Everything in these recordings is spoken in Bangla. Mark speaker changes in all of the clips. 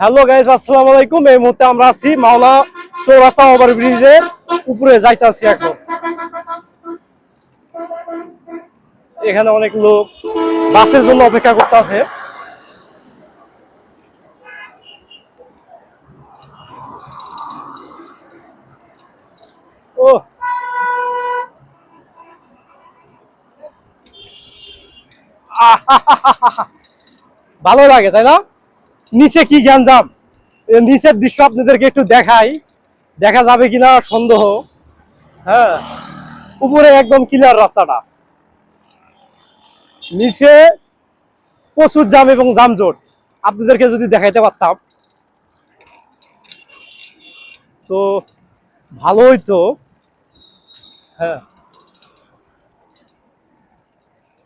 Speaker 1: হ্যালো গাইস, আসসালামু আলাইকুম। এই মুহূর্তে আমরা আছি মাওনা চৌরাস্তা ওভার ব্রিজের উপরে যাইতাছি এখন। এখানে অনেক লোক বাসের জন্য অপেক্ষা করতে আছে। ও ভালো লাগে তাই না? নিচে কি গ্যাঞ্জাম! নিচের দৃশ্য আপনাদেরকে একটু দেখাই, দেখা যাবে কিনা সন্দেহ। হ্যাঁ, উপরে একদম ক্লিয়ার রাস্তাটা, নিচে প্রচুর জ্যাম এবং যানজট। আপনাদেরকে যদি দেখাইতে পারতাম তো ভালো হইতো। হ্যাঁ,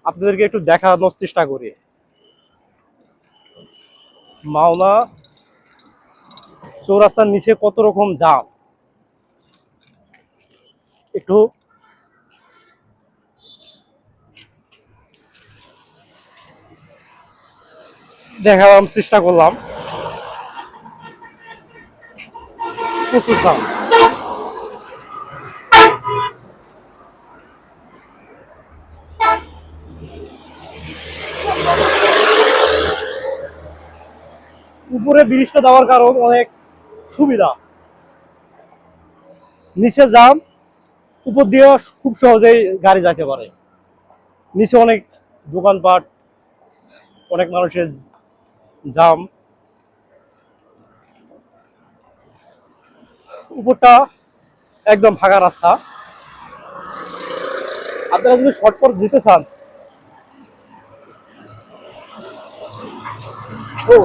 Speaker 1: আপনাদেরকে একটু দেখানোর চেষ্টা করি। মাওনা চৌরাস্তার নিচে কত রকম জ্যাম একটু দেখার চেষ্টা করলাম। প্রচুর জ্যাম। উপরে ব্রিজটা দেওয়ার কারণ অনেক সুবিধা, নিচে জ্যাম, উপর দিয়ে খুব সহজেই গাড়ি যেতে পারে। নিচে অনেক দোকানপাট, অনেক মানুষের জ্যাম। উপরটা একদম ফাঁকা রাস্তা। আপনারা যদি শর্টকাট যেতে চান, ও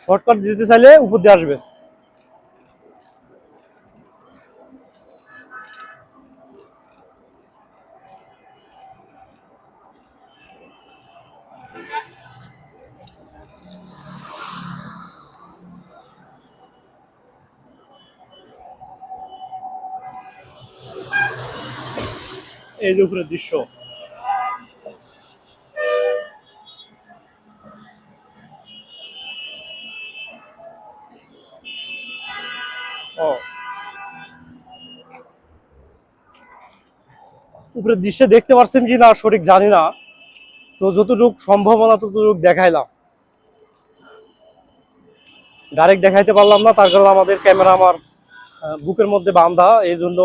Speaker 1: শর্টকাট যেতে চাইলে উপর দিয়ে আসবে। এই যে উপরের দৃশ্য। ও উপরের দৃশ্যে দেখতে পাচ্ছেন কি না সঠিক জানি না, তো যতটুকু সম্ভাবনা ততটুকু দেখাইলাম। ডাইরেক্ট দেখাইতে পারলাম না, তার কারণ আমাদের ক্যামেরা আমার বুকের মধ্যে বাঁধা, এই জন্য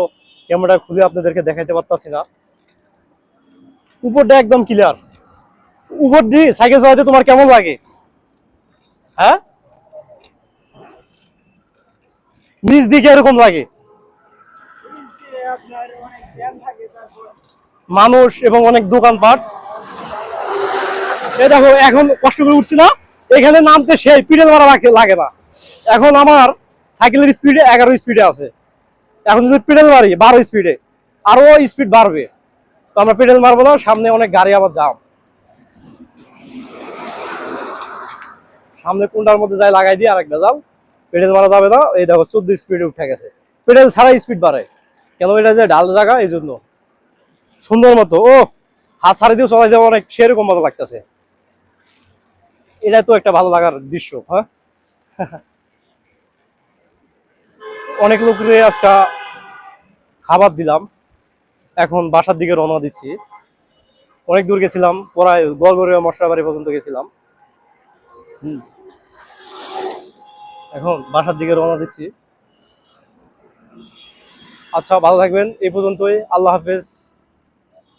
Speaker 1: ক্যামেরা খুলে আপনাদেরকে দেখাইতে পারতাছি না। উপরটা একদম ক্লিয়ার। উপর দিয়ে সাইকেল চালাতে তোমার কেমন লাগে? হ্যাঁ, নিচ দিকে এরকম লাগে। মানুষ এবং অনেক দোকানপাট। এই দেখো, এখন কষ্ট করে উঠছি না, এখানে নামতে সেই পিডেল মারা লাগে না। এখন আমার সাইকেলের স্পিডে 11 স্পিডে আছে। এখন যদি পিডেল মারি 12 স্পিডে, আরো স্পিড বাড়বে। তো আমরা পেডেল মারবো না, সামনে অনেক গাড়ি আবার যাম। সামনে কোনটার মধ্যে যাই লাগাই দিয়ে আরেক ভেজাল, পেডেল মারা যাবে না। এই দেখো 14 স্পিডে উঠে গেছে। পেডেল ছাড়া স্পিড বাড়ে কেন? এটা যে ঢাল জায়গা, এই জন্য সুন্দর মতো ও হাত ছাড়ি দিয়ে চলাই যাবো, অনেক সেরকম মতো লাগতেছে। এটা তো একটা ভালো লাগার দৃশ্য। হ্যাঁ, অনেক লোকরে আজকে খাবার দিলাম, এখন বাসার দিকে রওনা দিচ্ছি। অনেক দূর গেছিলাম, প্রায় গড়গড়িয়া মশলাবাড়ি পর্যন্ত গেছিলাম। এখন বাসার দিকে রওনা দিচ্ছি। আচ্ছা, ভালো থাকবেন। এই পর্যন্তই। আল্লাহ হাফেজ।